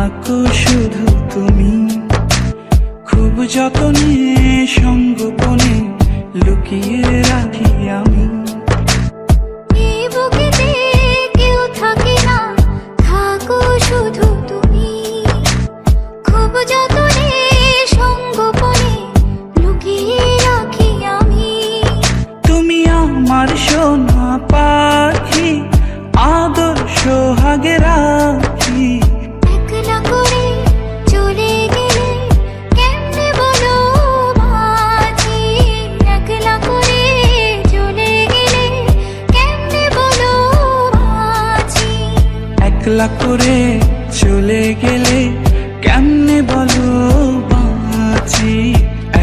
থাকো শুধু তুমি, খুব যতনে সঙ্গোপনে লুকিয়ে রাখি আমি। এই বুকেতে কেউ থাকে না, থাকো শুধু তুমি, খুব যতনে সঙ্গোপনে লুকিয়ে রাখি আমি। তুমি আমার সোনা পাখি, আদর সোহাগে রাখি। একলা করে চলে গেলে কেমনে বলো মাঝি, একলা করে চলে গেলে কেমনে বলো মাঝি। একলা করে চলে গেলে কেমনে বলো বাঁচি,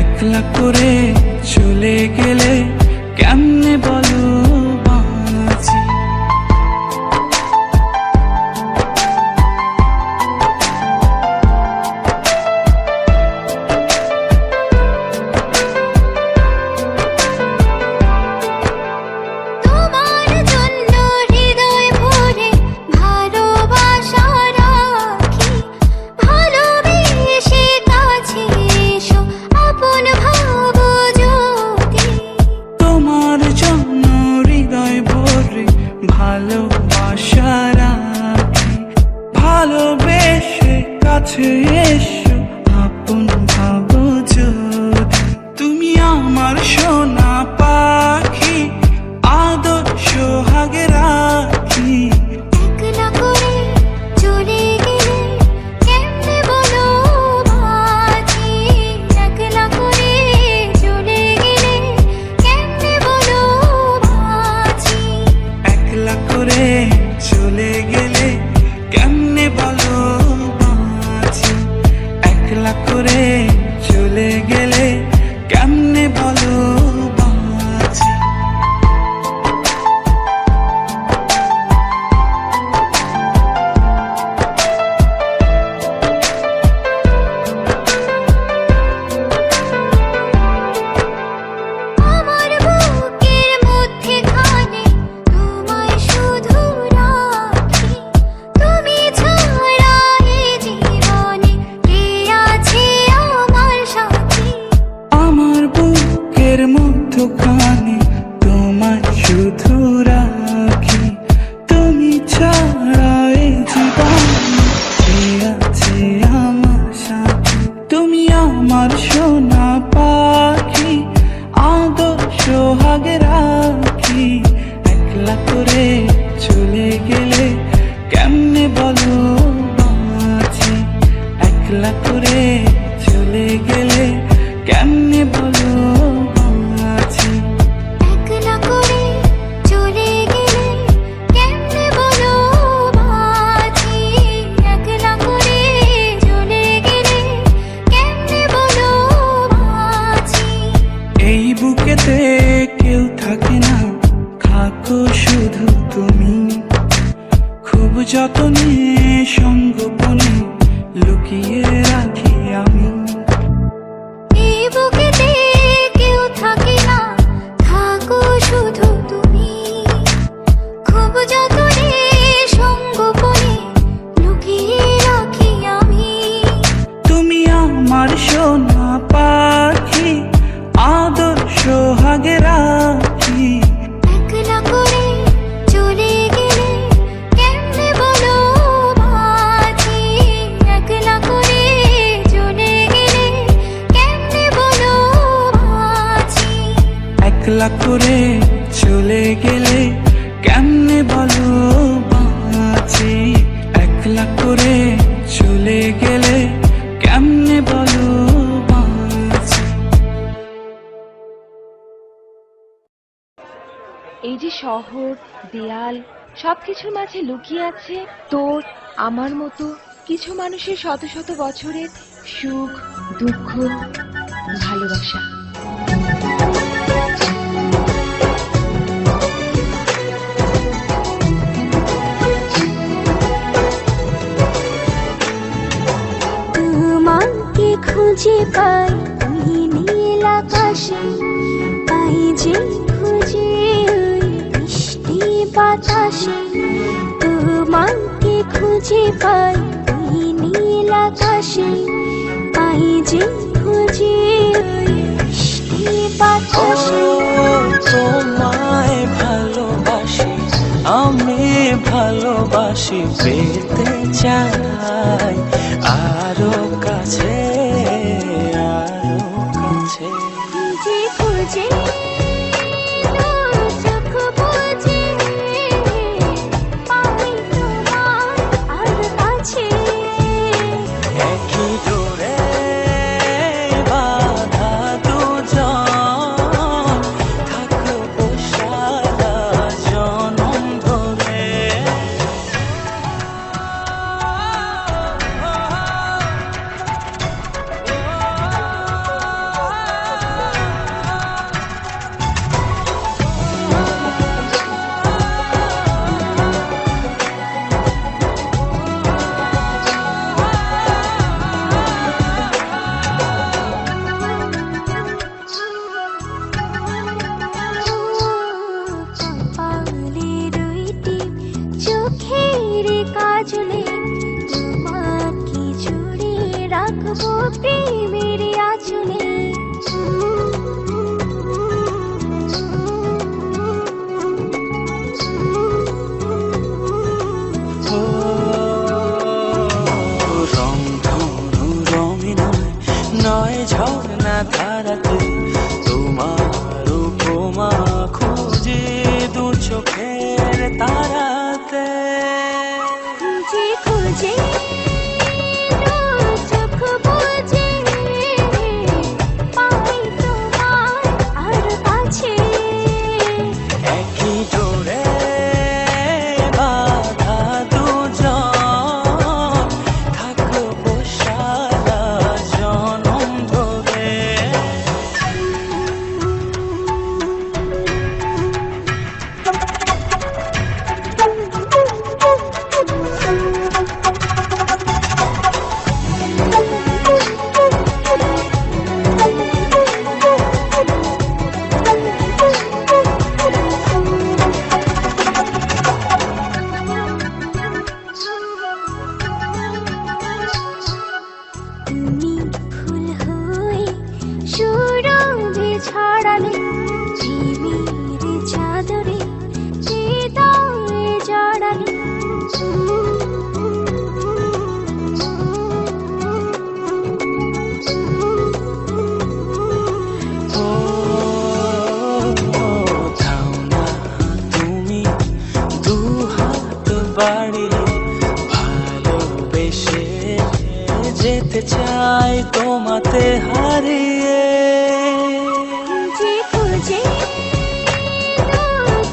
একলা করে চলে গেলে কেমনে বলো বাঁচি। তোমার জন্য হৃদয় ভরে ভালোবাসা রাখি, ভালোবেসে কাছে এসো আপন ভাবো যদি। তোমার জন্য হৃদয় ভরে ভালোবাসা রাখি, ভালোবেসে কাছে এসো আপন ভাবো যদি। তুমি আমার সোনা পাখি, আদর সোহাগে রাখি। একলা করে চলে গেলে কেমনে বলো মাঝি, একলা করে চলে গেলে কেমনে বলো মাঝি। একলা করে চলে গেলে কেমনে বলো বাঁচি, একলা করে চলে গেলে কেমনে বলো বাঁচি। আমার বুকের মধ্যেখানে তোমায় শুধু রাখি, তুমি ছাড়া এ জীবনে কে আছে আমার সাথী। আমার বুকের মধ্যখানে তোমায় শুধু রাখি, তুমি ছাড়া এই জীবনে কে আছে আমার সাথে। তুমি আমার সোনা পাখি, আদর সোহাগে রাখি। একলা করে চলে গেলে কেমনে বলো বাঁচি, একলা করে চলে গেলে কেমনে বলো বাঁচি। একলা করে চলে গেলে কেমনে বলো মাঝি, একলা করে চলে গেলে কেমনে বলো মাঝি। এই বুকেতে কেউ থাকে না, থাকো শুধু তুমি, খুব যতনে সঙ্গোপনে লুকিয়ে রাখি আমি। এই বুকেতে কেউ থাকে না, থাকো শুধু তুমি, খুব যতনে সঙ্গোপনে লুকিয়ে রাখি আমি। তুমি আমার সোনা পাখি, আদর সোহাগে রাখি। একলা করে চলে গেলে কেমনে বলো মাঝি, একলা করে চলে গেলে কেমনে বলো মাঝি। একলা করে চলে গেলে কেমনে বলো বাঁচি, একলা করে চলে গেলে কেমনে বলো বাঁচি। এই যে শহর, দেয়াল, সবকিছুর মাঝে লুকিয়ে আছে তোর আমার মতো কিছু মানুষের শত শত বছরের সুখ, দুঃখ, ভালোবাসা। তোমাকে খুঁজে পাই ওই নীল আকাশে, পাই যে খুঁজে ওই বৃষ্টি বাতাসে। তোমাকে খুঁজে পাই ওই নীল আকাশে পাই যে খুঁজে ওই মিষ্টি বাতাসে। তোমায় ভালোবাসি, আমি ভালোবাসি, পেতে চাই আরো কাছে, আরো কাছে। খুঁজে খুঁজে চোখ বুজে পাই তোমার আর কাছে। একই ডোরে বাঁধা দুজন, থাকবো সারা জনম ধরে। কপালে দুইটি চোখের কাজলে তোমাকে জুড়ে রাখবো প্রেমের আঁচলে। ও রংধনু রঙে নয়, নয় ঝর্ণা ধারাতে, তোমার উপমা খুঁজে দু চোখের তারাতে। খুঁজে খুঁজে চোখ বুজে পাই তোমার আর কাছে। একই ডোরে বাঁধা দুজন, থাকবো সারা জনম ধরে। তুমি ফুল হয়ে সুরভি ছড়ালে প্রেমের চাদরে হৃদয়ে জড়ালে। ও দাও না তুমি দু হাত বাড়িয়ে, ভালোবেসে যেতে চাই তোমাতে হারিয়ে। খুঁজে খুঁজে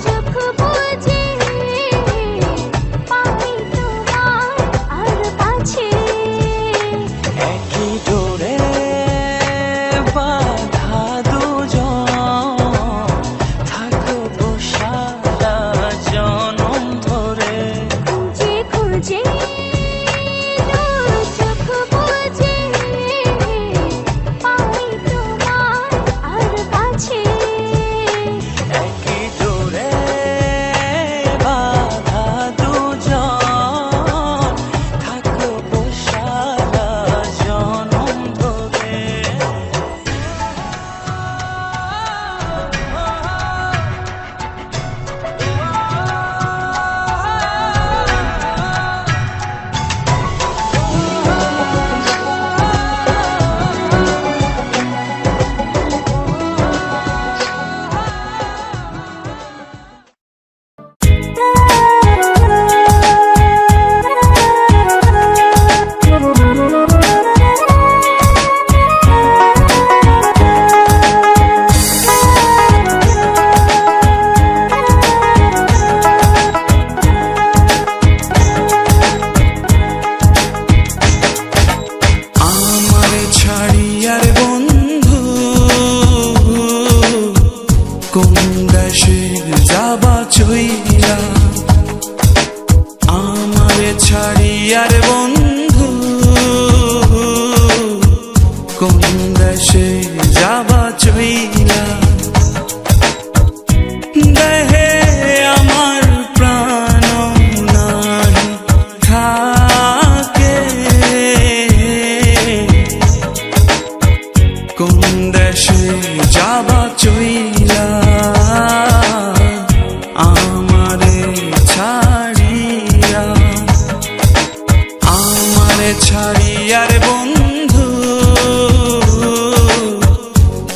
চোখ বুজে পাই তোমার আর কাছে। একই ডোরে বাঁধা দুজন, থাকবো সারা জনম ধরে। খুঁজে খুঁজে চোখ বুজে পাই তোমার আর বন্ধু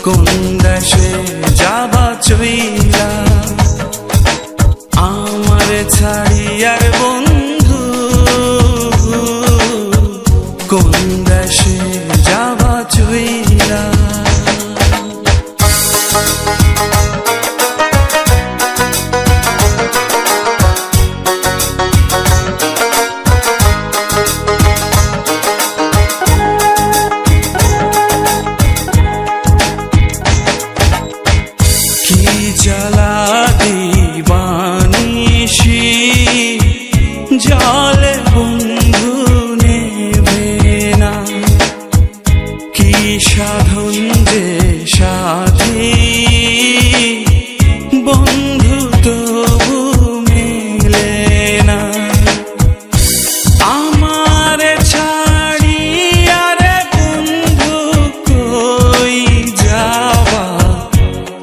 কোন দেশে যাবা চইলা আমার ছাড়ি আর বন্ধু কোন দেশে যাবা চইলা জ্বালা দিবানিশি জলে বন্ধু নেবে না কি সাধন যে সাধী বন্ধু তবু মেলে না আমার ছাড়ি আর বন্ধু কই যাবা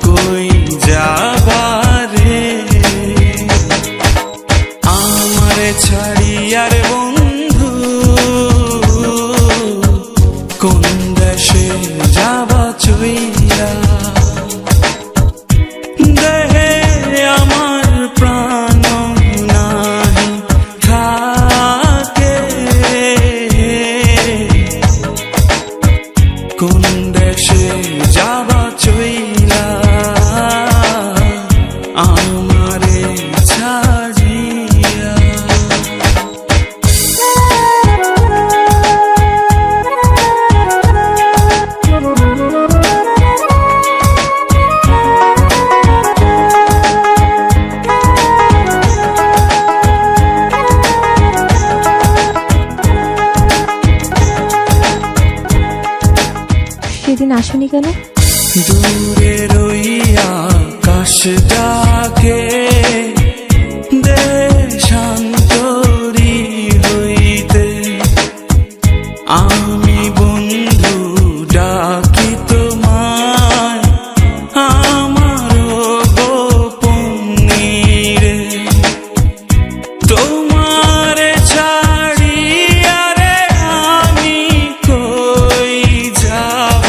কই যাবারে আমার ছাড়ি আর বন্ধু কোন দেশে যাবা চইলা দেহে আমার প্রাণ নাহি থাকে কোন দেশে যাবা চইলা আমারে ছাড়িয়া সেদিন আসনি কেন? দূরে রইয়া আকাশ ডাকে দেশান্তরী হইতে আমি বন্ধু ডাকি তোমায় আমার গোপনীরে তোমার ছাড়ি আরে আমি কই যাব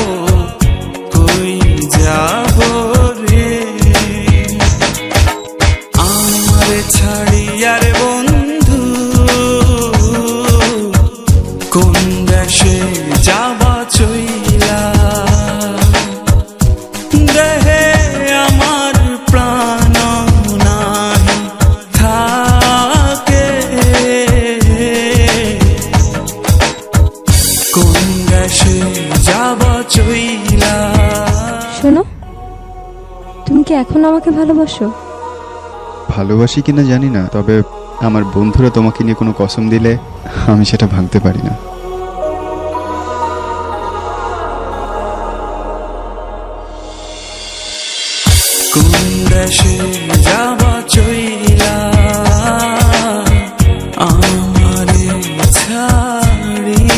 কই যাব রে আমার ছাড়ি আর বন্ধু কোন দেশে যাবা চইলা দেহে আমার প্রাণ নাহি থাকে কোন দেশে যাবা চইলা শোনো, তুমি কি এখন আমাকে ভালোবাসো? ভালোবাসি কিনা জানি না, তবে আমার বন্ধুরা তোমাকে নিয়ে কোনো কসম দিলে আমি সেটা ভাঙতে পারি না। কোন দেশে যাবা চইলা আমারে ছাড়িয়া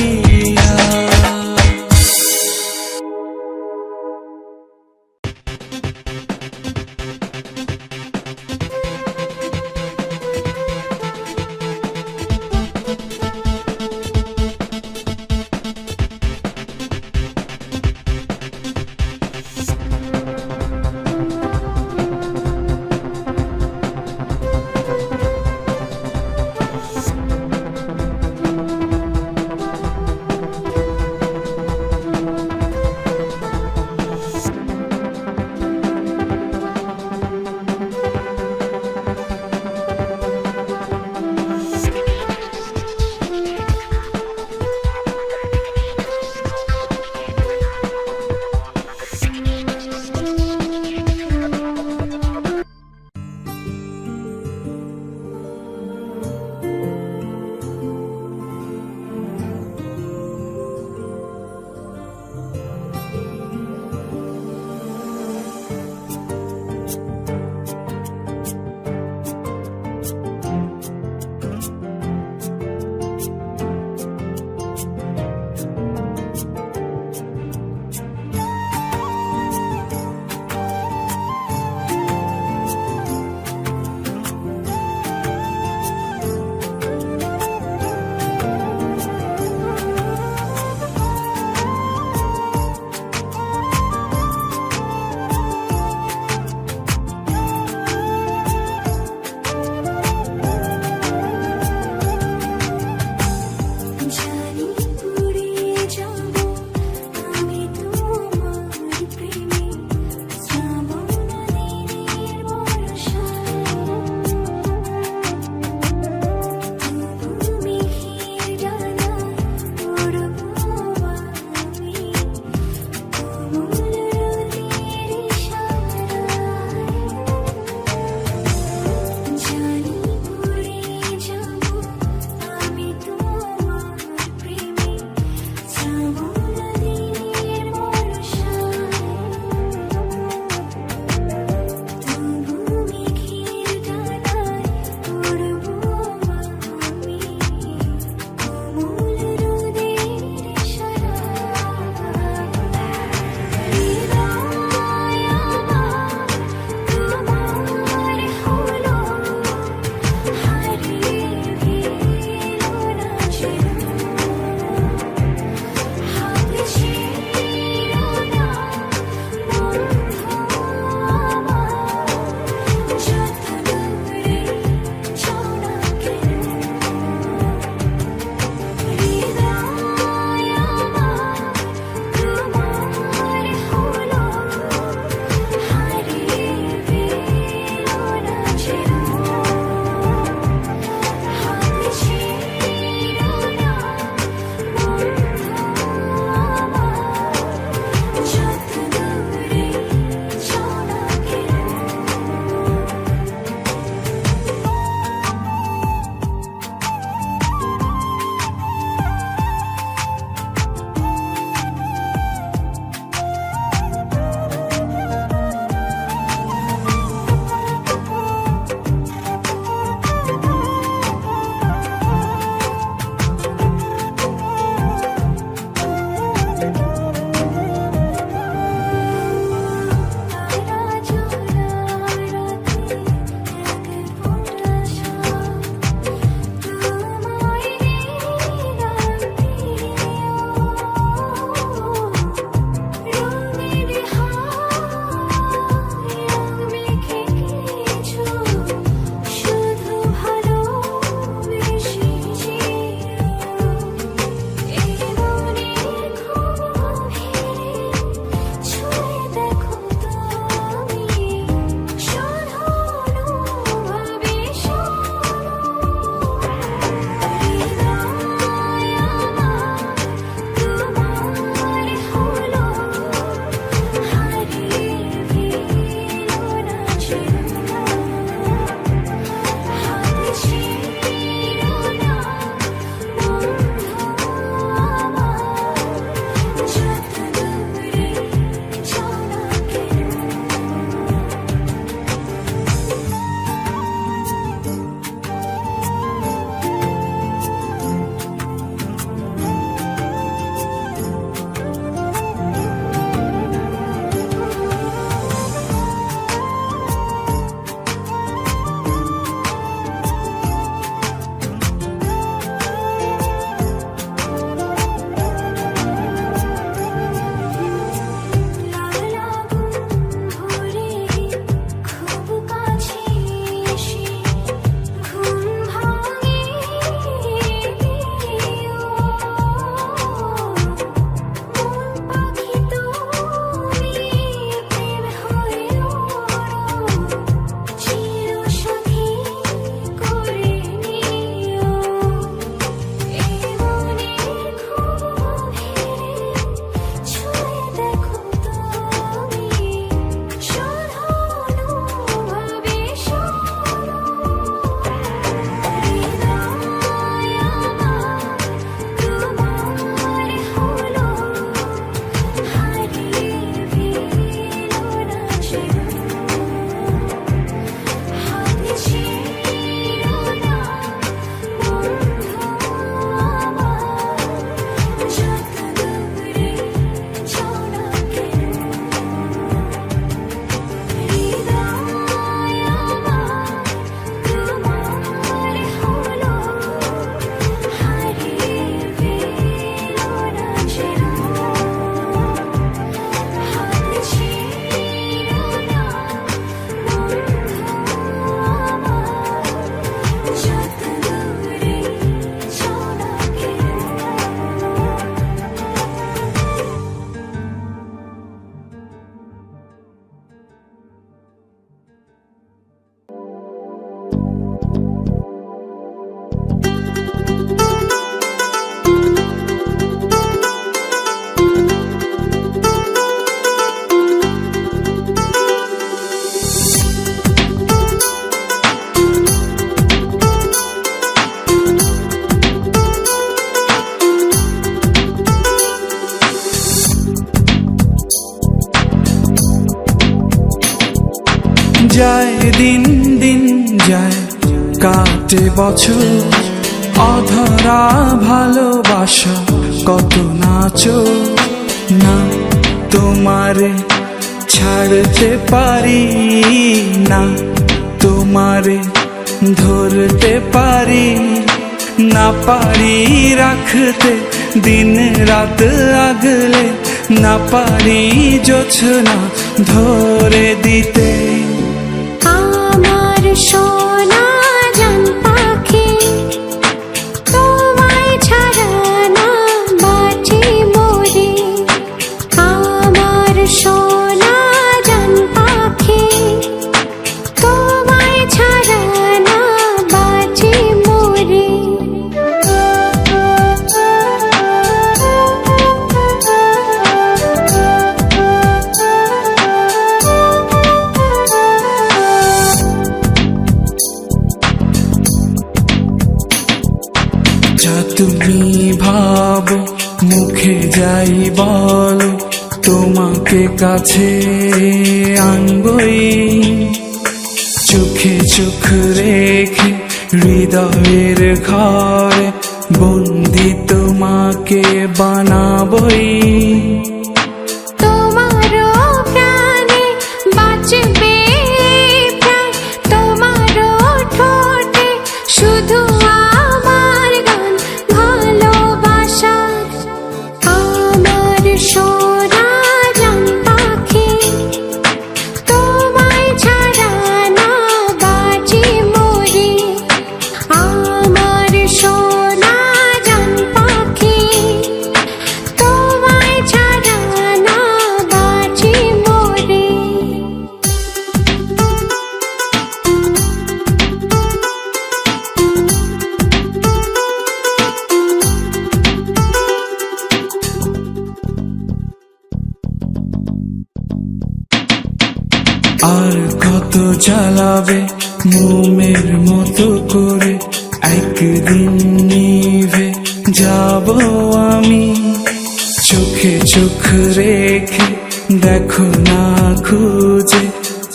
যায় দিন দিন যায়, কাটে বছর, অধরা ভালোবাসা কত নাচো না, তোমারে ছাড়তে পারি না, তোমারে ধরতে পারি না, পারি রাখতে দিন রাত আগলে, না পারি জোছনা ধরে দিতে। আমার সোনা জান পাখি, তোমায় ছাড়া না বাঁচি মরি। আমার সোনা জান পাখি, তোমায় ছাড়া না বাঁচি মরি। যা তুমি ভাবো মুখে যাই বলো, তোমাকে কাছে আনবই, চোখে চোখ রেখে হৃদয়ের ঘরে বন্দি তোমাকে বানাবই। তোমারও প্রাণে বাঁচবে প্রাণ, তোমারও ঠোঁটে শুধু আমার গান ভালোবাসার। আমার সোনা জান পাখি, তোমায় ছাড়া না বাঁচি মরি। আমার সোনা জান পাখি, তোমায় ছাড়া না বাঁচি মরি। আর কত জ্বালাবে মোমের মতো করে, একদিন নিভে যাব আমি। চোখে চোখ রেখে দেখো না খুঁজে,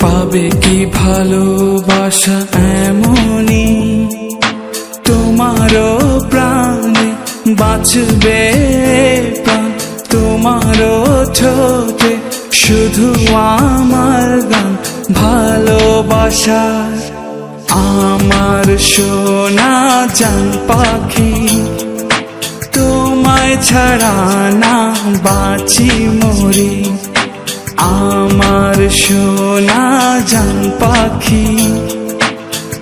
পাবে কি ভালোবাসা এমনই। তোমারও প্রাণে বাঁচবে প্রাণ, তোমারও ঠোঁটে শুধু আমার গান ভালোবাসার। আমার সোনা জান পাখি, তোমায় ছাড়া না বাঁচি মরি। আমার সোনা জান পাখি,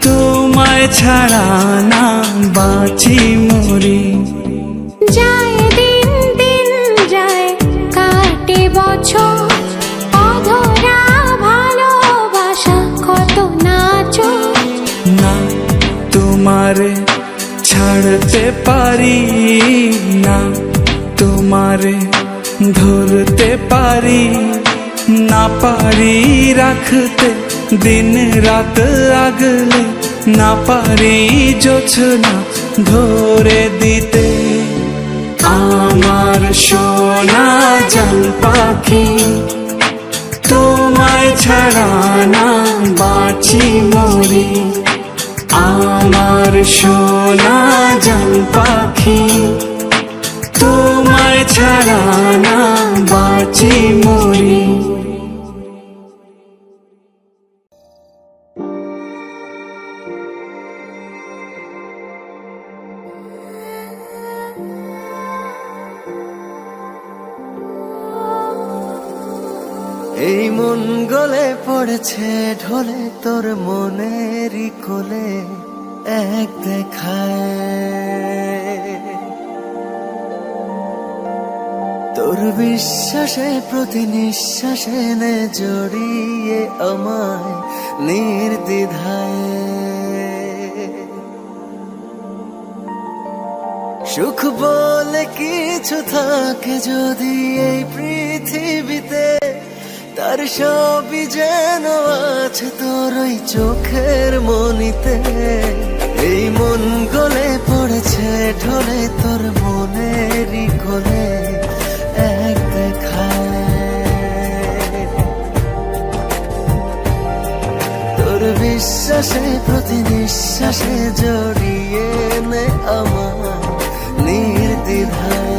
তোমায় ছাড়া না বাঁচি মরি। যায় দিন দিন যায়, কাটে বছর, অধরা ভালোবাসা কত নাচো না, তোমারে ছাড়তে পারি না, তোমারে ধরতে পারি না, পারি রাখতে দিন রাত আগলে, না পারি জোছনা ধরে দিতে। আমার সোনা জান পাখি, তোমায় ছাড়া না বাঁচি মরি। আমার সোনা জান পাখি, তোমায় ছাড়া না বাঁচি মরি। এই মন গলে পড়েছে ঢলে তোর মনেরই কোলে, এক দেখায় তোর বিশ্বাসে প্রতি নিঃশ্বাসে নে জড়িয়ে আমায় নির্দ্বিধায়। সুখ বলে কিছু থাকে যদি এই পৃথিবীতে, তার সবই যেন আছে তোর ওই চোখের মনিতে। এই মন গলে পড়েছে ঢলে তোর মনেরই কোলে, এক দেখায় বিশ্বাসে প্রতি নিঃশ্বাসে জড়িয়ে নে আমার নির্দ্বিধায়।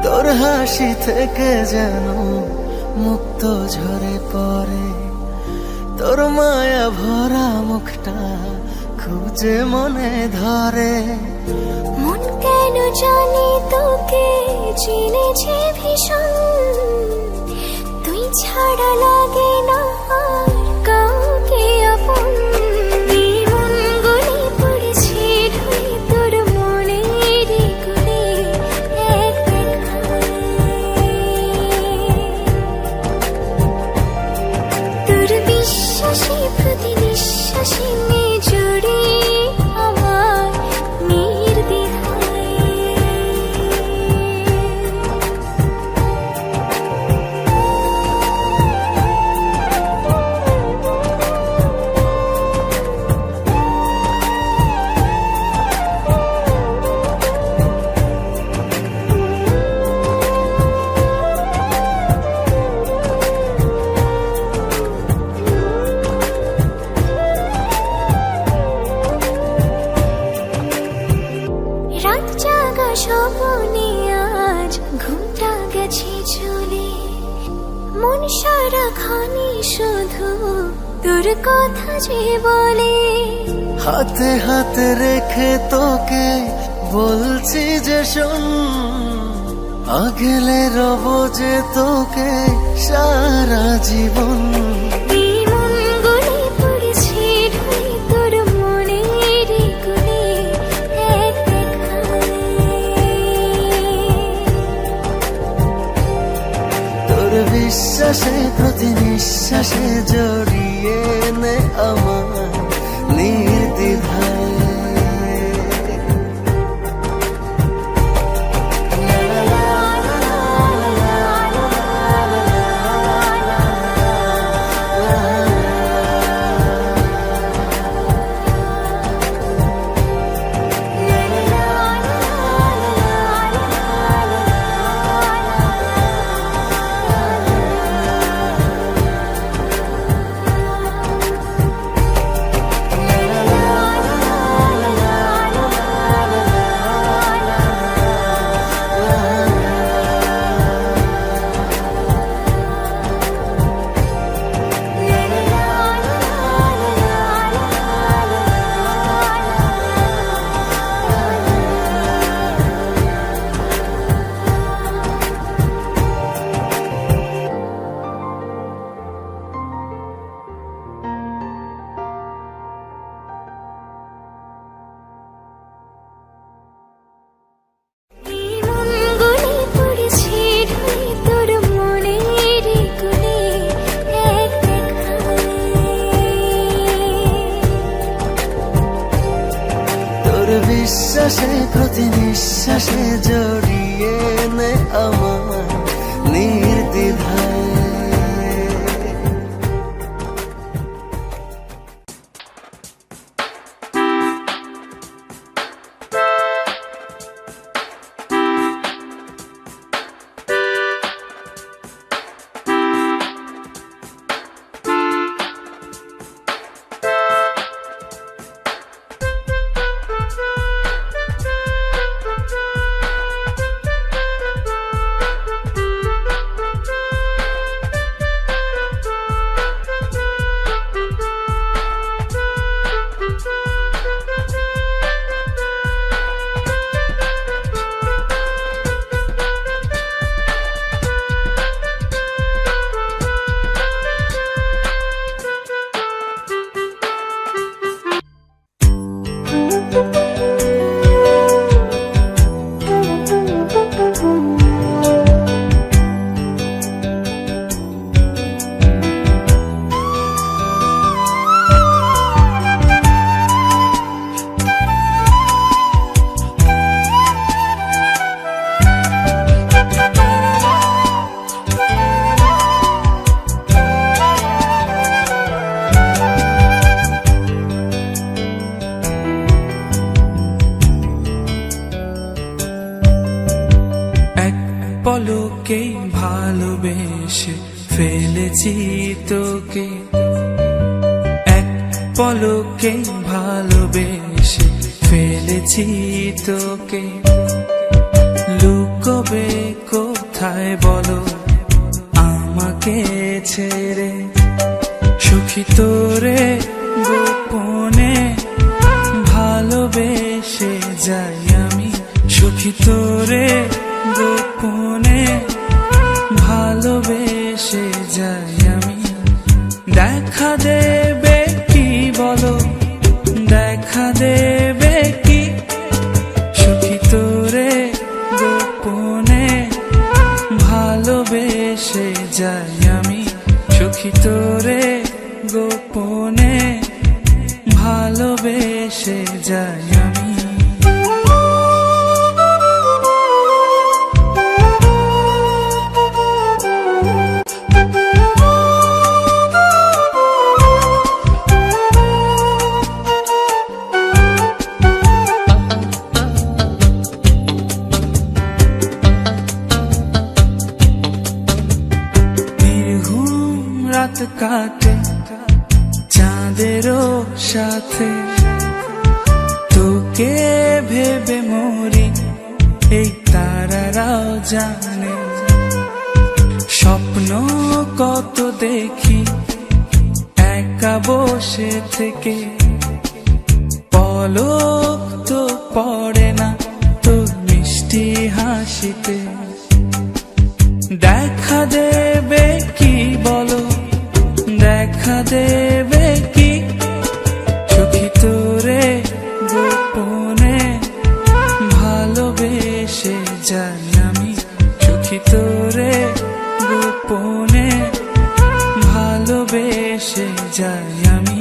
তোর হাসি থেকে যেন মুক্ত ঝরে পড়ে, তোর মায়া ভরা মুখটা খুব যে মনে ধরে। মন কেন জানি তোকে চিনেছে ভীষণ, তুই ছাড়া লাগে না আর কাউকে আপন। এই মন গলে পড়েছে ঢুই তোর মনের কোণে এক দেখায়। তোর বিশ্বাসে প্রতি নিঃশ্বাসে নে জড়িয়ে আমার নির্দ্বিধায়। রাত জাগা স্বপ্নে আজ ঘুমটা গেছে চলে, মন সারাখানি শুধু তোর কথা যে বলে। হাতে হাতে রেখে তোকে বলছি যে শোন, আগলে রব যে তোকে সারা জীবন। এই মন গলে পড়েছে ঢুই তোর মনের কোণে এক দেখায়। তোর বিশ্বাসে প্রতি নিঃশ্বাসে জড়িয়ে নে আমার নির্দ্বিধায়। এই মন গলে পড়েছে ঢুই তোর মনের কোণে এক দেখায়। তোর বিশ্বাসে প্রতি নিঃশ্বাসে জড়িয়ে নে আমার নির্দ্বিধায়। ভালোবেসে ফেলেছি তোকে, এক পলকে ভালোবেসে ফেলেছি তোকে। লুকোবে কোথায় বলো আমাকে ছেড়ে, সুখী তোরে গোপনে ভালোবেসে যাই আমি, সুখী তোরে গোপনে ভালোবেসে যাই আমি। দেখা দেবে কি বলো, দেখা দেবে কি, সুখী তোরে গোপনে ভালোবেসে যাই আমি, সুখী তোরে গোপনে ভালোবেসে যাই আমি। রাত কাটে চাঁদেরও সাথে, তোকে ভেবে মরি এই তারারাও জানে। স্বপ্ন কত দেখি একা বসে থেকে, পলক তো পড়ে না তোর মিষ্টি হাসিতে। দেখা দেবে কি বলো, দেখা দেবে কি, সুখী তোরে গোপনে ভালোবেসে যাই আমি, সুখী তোরে গোপনে ভালোবেসে যাই আমি।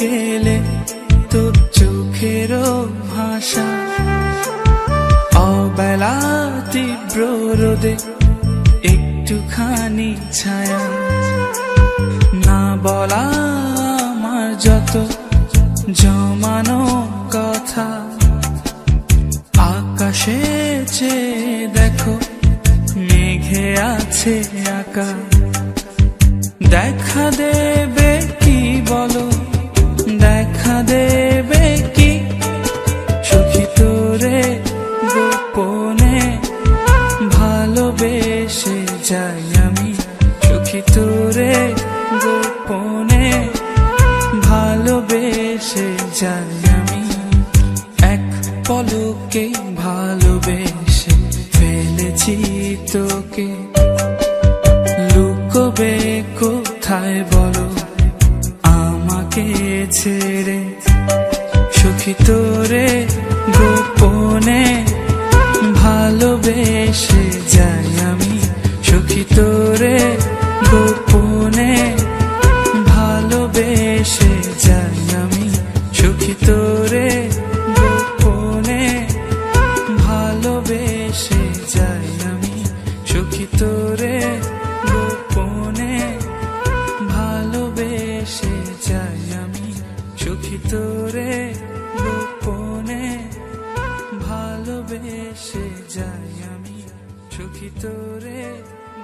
গেলে তোর চোখেরও ভাষা, অবেলা তীব্র রোদে একটুখানি ছায়া, না বলা আমার যত জমানো কথা। আকাশে চেয়ে দেখো মেঘে আছে আঁকা, দেখা দেবে কি বলো, দেখা দেবে কি, সুখী তোরে গোপনে ভালোবেসে যাই আমি, সুখী তোরে গোপনে ভালোবেসে যাই আমি। এক পলকে ভালোবেসে ফেলেছি তোকে, লুকোবে কোথায় বলো আমাকে ছেড়ে, সুখী তোরে গোপনে ভালোবেসে যাই আমি, সুখী তোরে গোপনে ভালোবেসে যাই আমি, সুখী তোরে গোপনে ভালোবেসে যাই আমি, সুখী তোরে গোপনে ভালোবেসে যাই আমি, সুখী তোরে গোপনে ভালোবেসে যাই আমি, সুখী তোরে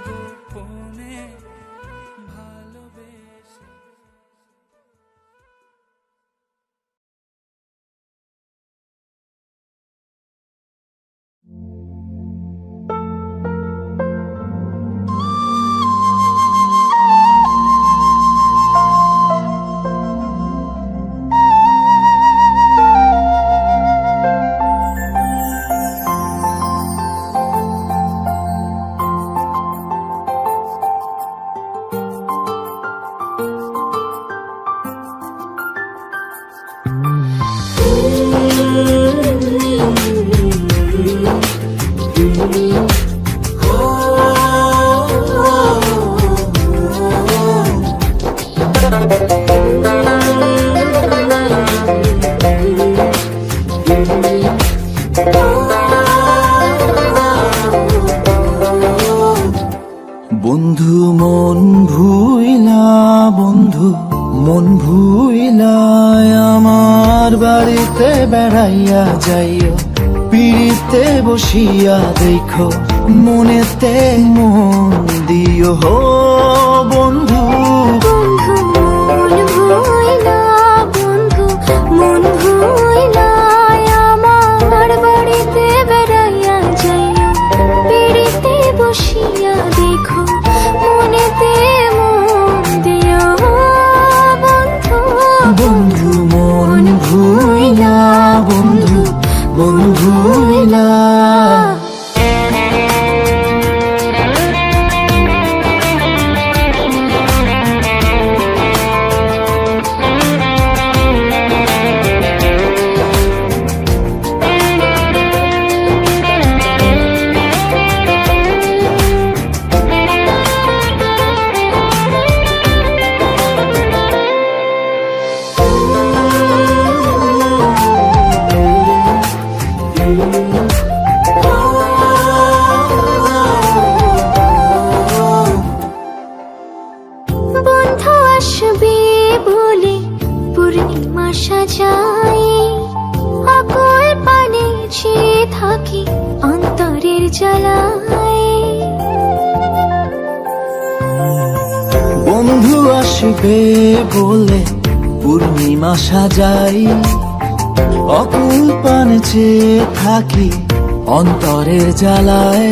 গোপনে ভালোবেসে। আমার বাড়িতে বেড়াইয়া যাইও, পিড়িতে বসিয়া দেখো, মনেতে মন দিও হো বন্ধু। বন্ধু মন ভুইলা, বন্ধু মন ভুইলা, আমার বাড়িতে বেড়াইয়া যাইও, পিড়িতে বসিয়া দেখো, মনেতে মন দিও বন্ধু। বন্ধু মন ভুইলা, বন্ধু মন ভুইলা। বন্ধু আসবে বলে পূর্ণিমা সাজাই, আকুল পানে চেয়ে থাকি অন্তরের জ্বালায়। বন্ধু আসবে বলে পূর্ণিমা সাজাই, অকুল পানে চেয়ে থাকি অন্তরের জ্বালায়।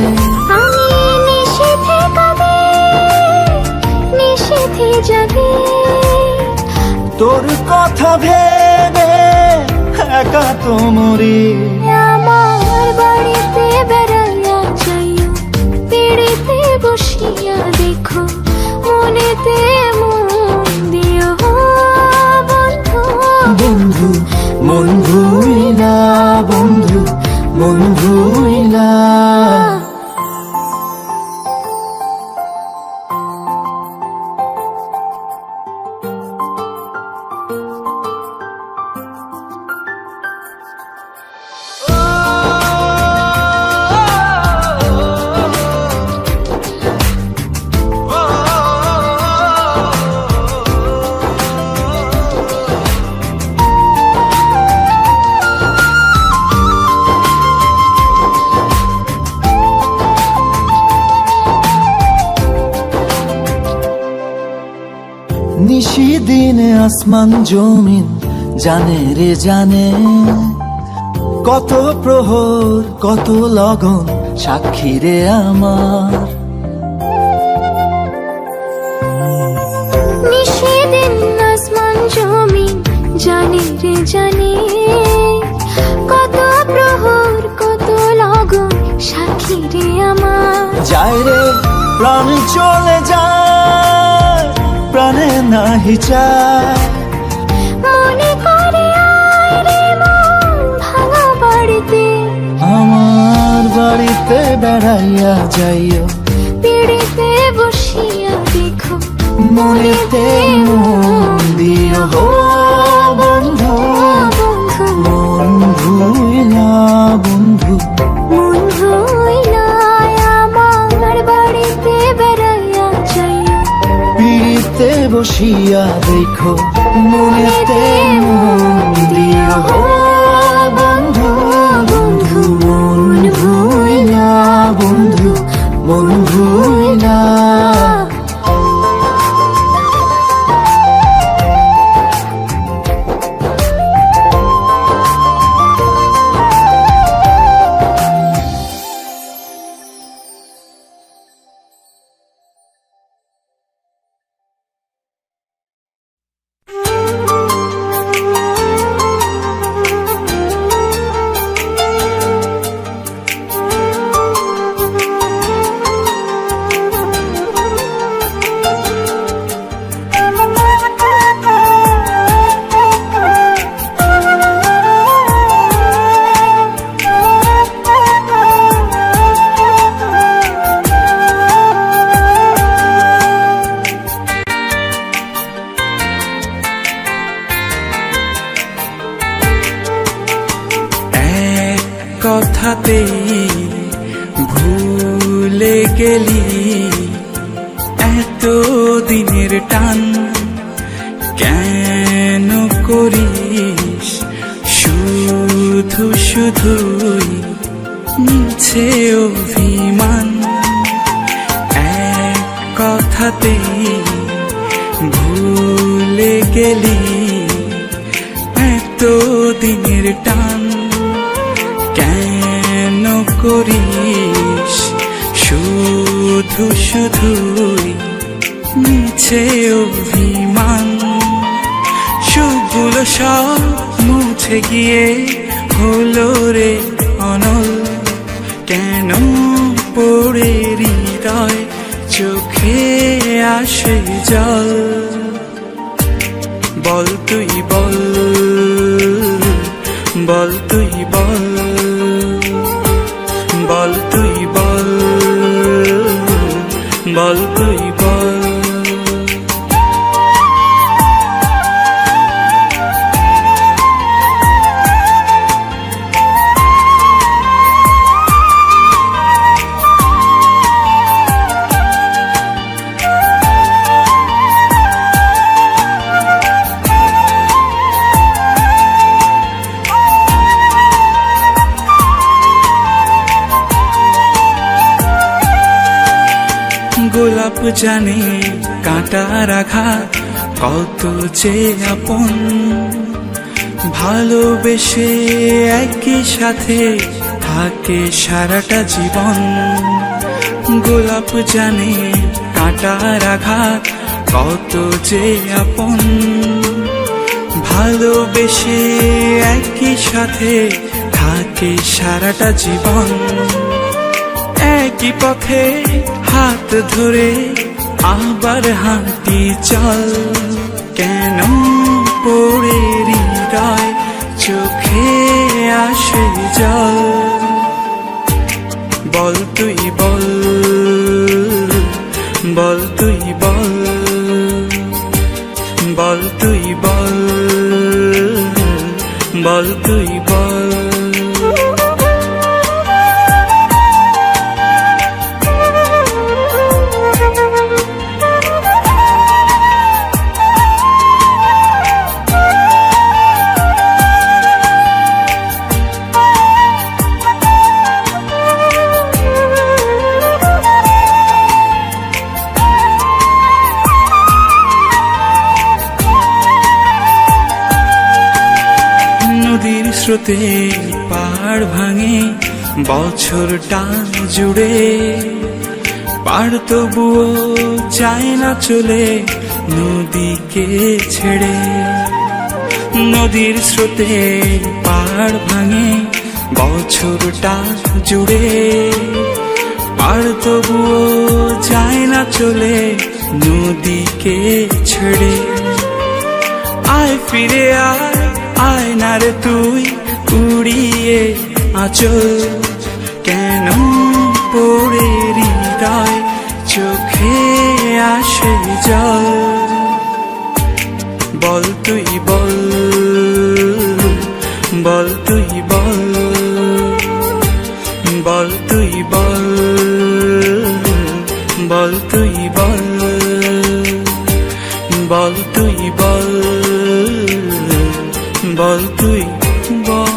আমি নিষেধে কাঁদে, নিষেধে জাগে, তোর কথা ভেবে একা তো মরি। আমার বাড়িতে বেড়াইয়া যাইও, পিড়িতে বসিয়া দেখো, মনেতে মন দিও বন্ধু। বন্ধু মন ভুইলা, বন্ধু মন ভুইলা। নিশিদিনে আসমান জমিন জানে রে জানে, কত প্রহর কত লগন সাক্ষী রে আমার। নিষেদিন আসমান জমিন জানে রে জানে, কত প্রহর কত লগন সাক্ষী রে আমার। যায় রে প্রাণ চলে যায়, প্রাণে নাহি চায়, মনে করে আয় রে মন ভাঙা বাড়িতে, আমার বাড়িতে বেড়াইয়া যাইও, পিড়িতে বসিয়া দেখো, মনেতে মন দিও হো বন্ধু। বন্ধু মন ভুইলা, বন্ধু মন ভুইলা, আমার বাড়িতে বেড়াইয়া যাইও, পিড়িতে বসিয়া দেখো, মনেতে মন দিও হো বন্ধু। বন্ধু মন ভুইলা, বন্ধু মন ভুইলা। কথাতেই ভুলে গেলি এত দিনের টান, কেন করিস শুধু শুধুই মিছে অভিমান, এক কথাতেই ভুলে গেলি এত দিনের টান। কেন করিস শুধু শুধুই মিছে অভিমান, সুখগুলো সব মুছে গিয়ে হলো রে অনল। কেন পড়ে হৃদয় চোখে আসে জল, বল তুই বল, বল তুই বল, বল তুই বল, বল তুই বল। গোলাপ জানে কাঁটার আঘাত কত যে আপন, ভালোবেসে একই সাথে থাকে সারাটা জীবন। গোলাপ জানে কাঁটার আঘাত কত যে আপন, ভালোবেসে একই সাথে থাকে সারাটা জীবন। একই পথে হাত ধরে আবার হাঁটি চল, কেন পড়ে হৃদয় চোখে আসে জল, বল তুই বল, বল তুই বল, বল তুই বল, বল তুই বল। নদীর স্রোতে পাহাড় ভাঙে বছরটা জুড়ে, পাড় তবুও চায় না চলে নদীকে ছেড়ে। নদীর স্রোতে পাহাড় ভাঙে বছরটা জুড়ে, পাড় তবুও চায় না চলে নদীকে ছেড়ে। আয় ফিরে আয়, আয় না রে তুই উড়িয়ে আঁচল, কেন পড়ে হৃদয় চোখে আসে জল, বল তুই বল, বল তুই বল, বল তুই বল, বল তুই বল, বল তুই বল, বল তুই বল।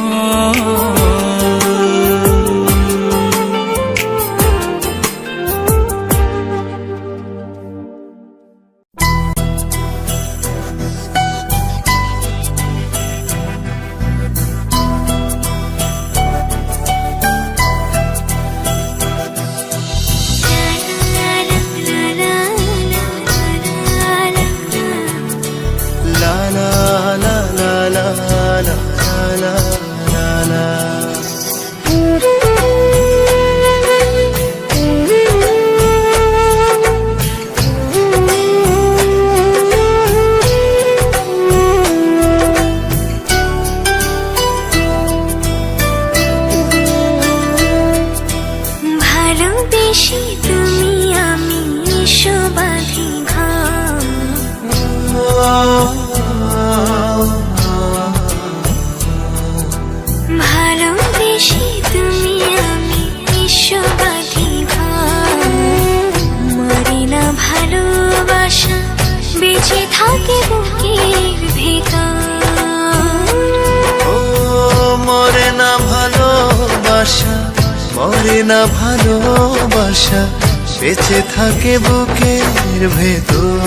ভালোবেসে তুমি আমি শোবাধি ঘর, ভালোবেসে তুমি আমি শোবাধি ঘর। মরে না ভালোবাসা, বেঁচে থাকে বুকের ভেতর, মরে না ভালোবাসা মরে না ভালোবাসা বেঁচে থাকে বুকের ভেতর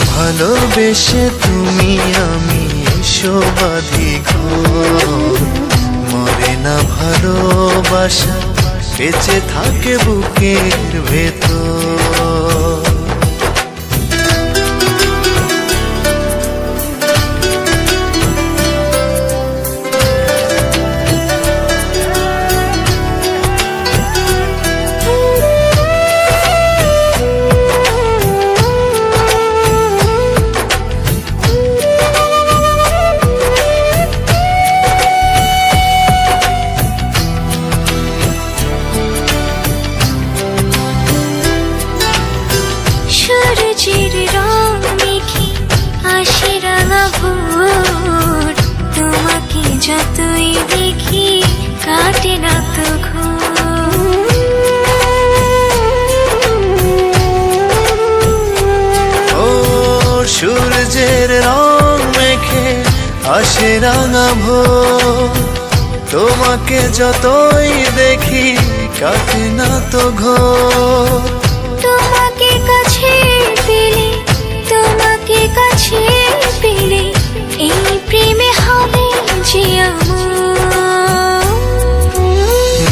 ভালোবেসে তুমি আমি এসো বাঁধি ঘর মরে না ভালোবাসা বেঁচে থাকে বুকের ভেতর সূর্যের রং মেখে আসে রাঙা ভোর তোমাকে যতই দেখি কাটে না তো ও সূর্যের রং মেখে আসে রাঙা ভোর তোমাকে যতই দেখি কাটে না তো ঘোর তোমাকে কাছে পেলে তোমাকে কাছে পেলে এই প্রেমে হবে যে আমার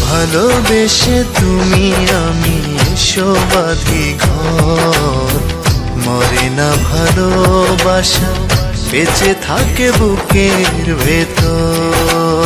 ভালোবেসে তুমি আমি এসো বাঁধি ঘর মরে না ভালোবাসা বেঁচে থাকে বুকের ভেতর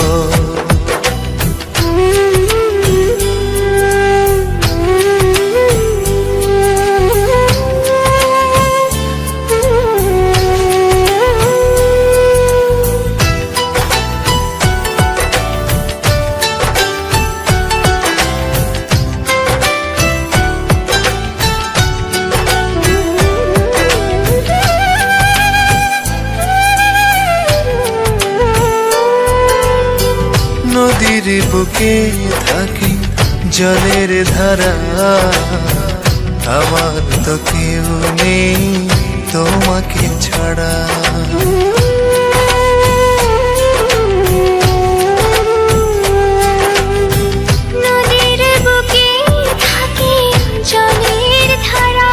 নদীর বুকে থাকে জলের ধারা আমার তো কেউ নেই তোমাকে ছাড়া নদীর বুকে থাকে জলের ধারা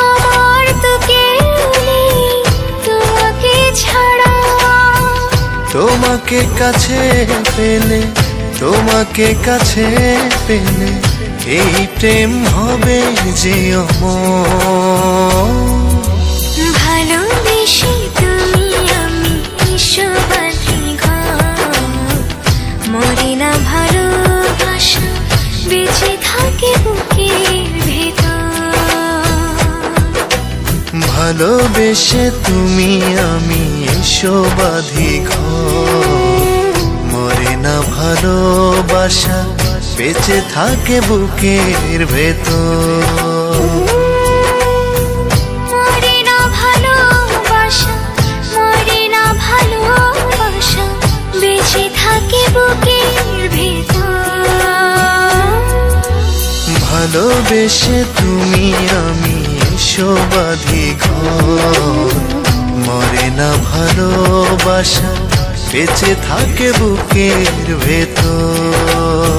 আমার তো কেউ নেই তোমাকে ছাড়া তোমাকে কাছে পেলে তোমাকে কাছে পেলে এই প্রেম হবে যে অমর ভালোবেসে তুমি আমি এসো বাঁধি ঘর মরে না ভালোবাসা বেঁচে থাকে বুকের ভেতর ভালোবেসে তুমি আমি এসো বাঁধি ঘর মরে না ভালোবাসা বেঁচে থাকে বুকের ভেতর মরে না ভালোবাসা মরে না ভালোবাসা বেঁচে থাকে বুকের ভেতর ভালোবেসে তুমি আমি এসো বাঁধি ঘর মরে না ভালোবাসা বেঁচে থাকে বুকের ভেতর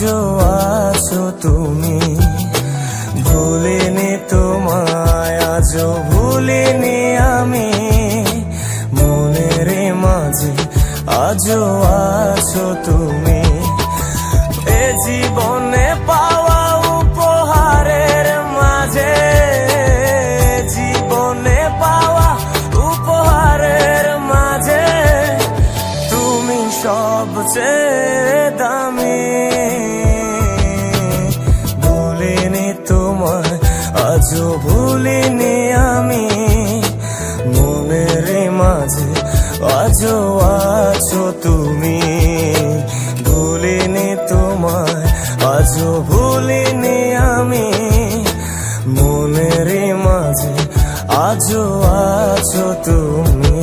আজও আছো তুমি, ভুলিনি তোমায় আজও ভুলিনি আমি, মনের মাঝে আজও আছো তুমি। এ জীবনে পাওয়া উপহারের মাঝে, জীবনে পাওয়া উপহারের মাঝে তুমি সবচেয়ে দামি। ভুলিনি তোমায় আজও ভুলিনি আমি, মনের মাঝে আজও আছো তুমি। ভুলিনি তোমায় আজও ভুলিনি আমি, মনের মাঝে আজও আছো তুমি।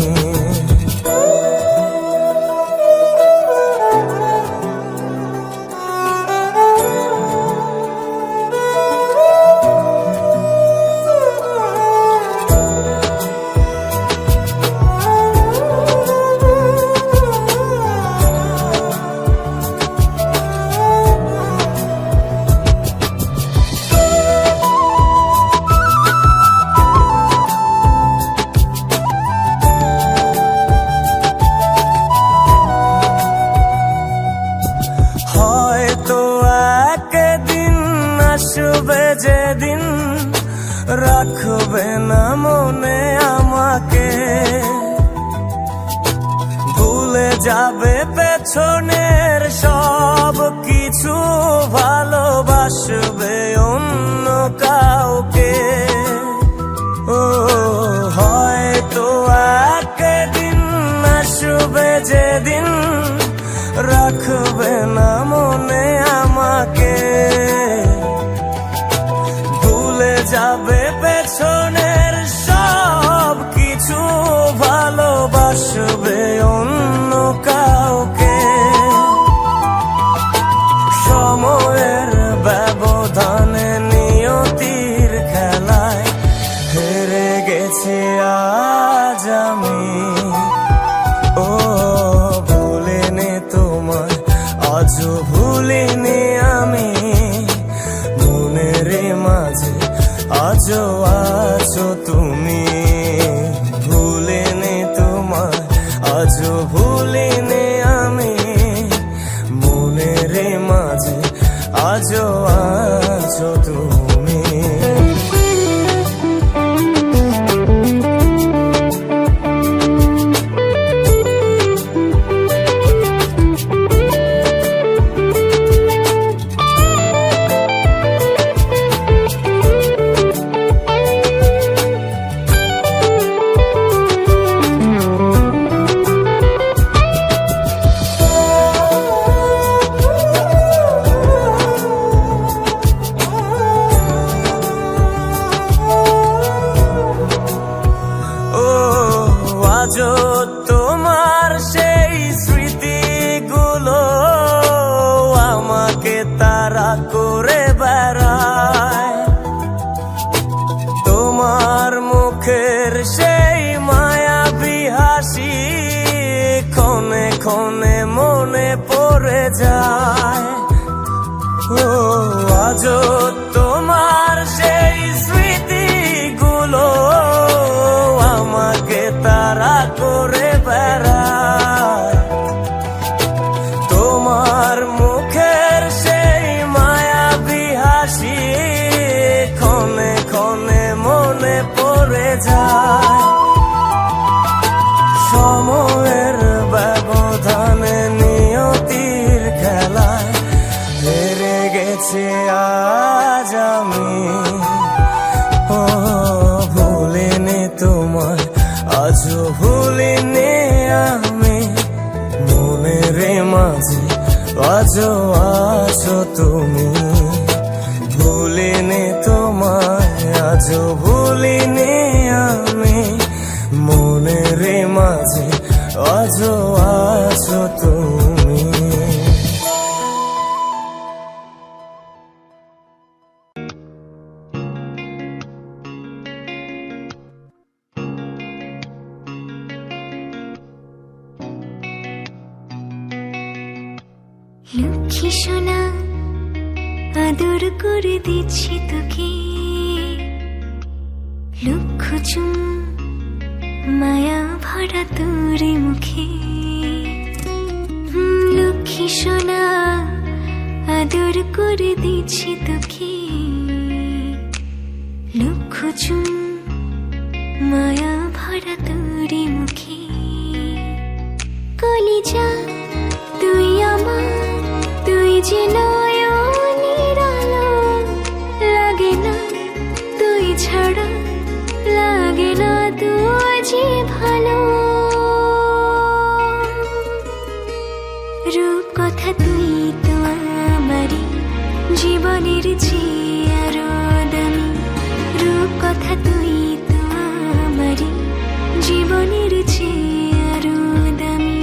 হয়তো একদিন আসবে যেদিন রাখবে না মনে আমাকে, ভুলে যাবে পেছনের সব কিছু, ভালোবাসবে অন্য কাউকে। ও হয়তো একদিন আসবে যেদিন রাখবে না মনে আমাকে, ভুলে যাবে পেছনের সব কিছু, ভালোবাসবে অন্য কাউকে। সময়ের ব্যবধানে নিয়তির খেলায় হেরে গেছি আজ আমি। ও ভুলিনি তোমায় আজও ভুলিনি আমি, মনের মাঝে আজও আছো তুমি। ভুলিনি তোমায় আজও ভুলিনি আমি, মনের মাঝে আজও আছো তুমি। আজও তোমার সেই স্মৃতিগুলো আমাকে তাড়া করে বেড়ায়, তোমার মুখের সেই মায়াবী হাসি ক্ষণে ক্ষণে মনে পড়ে যায়। ও আজও তোমার সেই স্মৃতিগুলো আমাকে তাড়া করে বেড়ায়, তোমার মুখের সেই মায়াবী হাসি ক্ষণে ক্ষণে মনে পড়ে যায়। সময়ের ব্যবধানে নিয়তির খেলায় হেরে গেছি আজ আমি। ও ভুলিনি তোমায় আজও ভুলিনি আমি, মনের মাঝে আজও আছো তুমি। ভুলিনি তোমায় আজও ভুলিনি আমি, মনের মাঝে আজও আছো তুমি। লক্ষ্মী সোনা আদর করে দিচ্ছি তোকে লক্ষ চুম মায়া ভরা তোর মুখে লক্ষ্মী সোনা আদর করে দিচ্ছি তোকে লক্ষ চুম মায়া ভরা তোর মুখে কলিজা তুই আমার তুই যে নয়নের আলো লাগে না তুই ছাড়া লাগে না তুই যে ভালো রূপ কথা তুই তো আমারই জীবনের চেয়ে আরো দামি রূপ কথা তুই তো আমারই জীবনের চেয়ে আরো দামি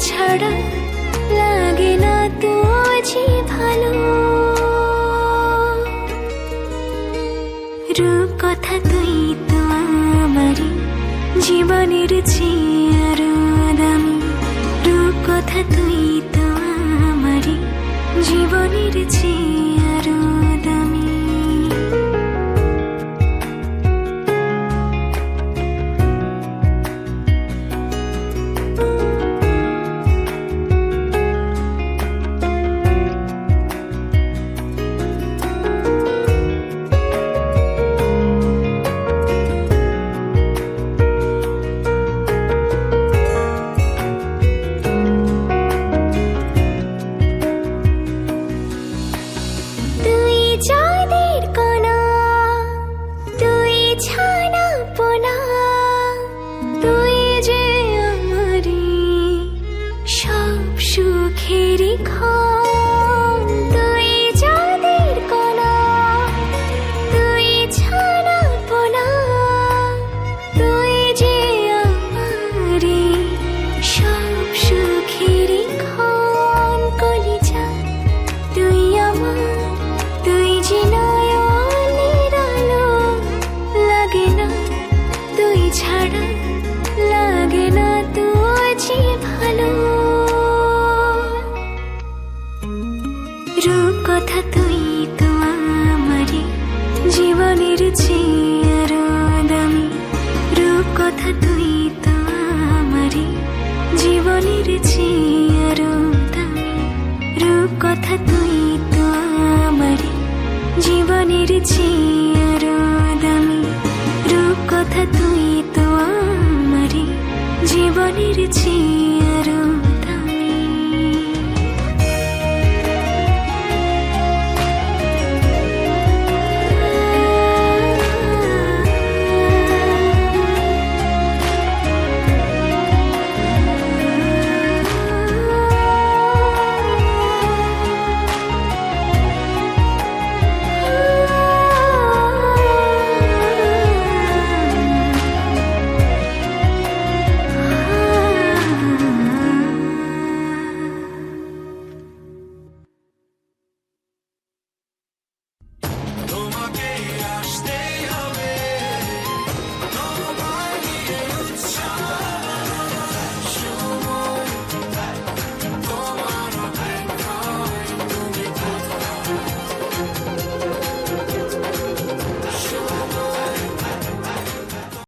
ছাড়া লাগে না তুই যে ভালো রূপ কথা তুই তো আমারই জীবনের চেয়ে আরো দামি রূপ কথা তুই তো আমারই জীবনের চেয়ে আরো দামি রূপ কথা তুই তো আমারই জীবনের চেয়ে আরো দামি রূপ কথা তুই তো আমারই জীবনের চেয়ে আরো দামি রূপ কথা তুই তো আমারই জীবনের চেয়ে আরো দামি রূপ কথা তুই তো আমারই জীবনের চেয়ে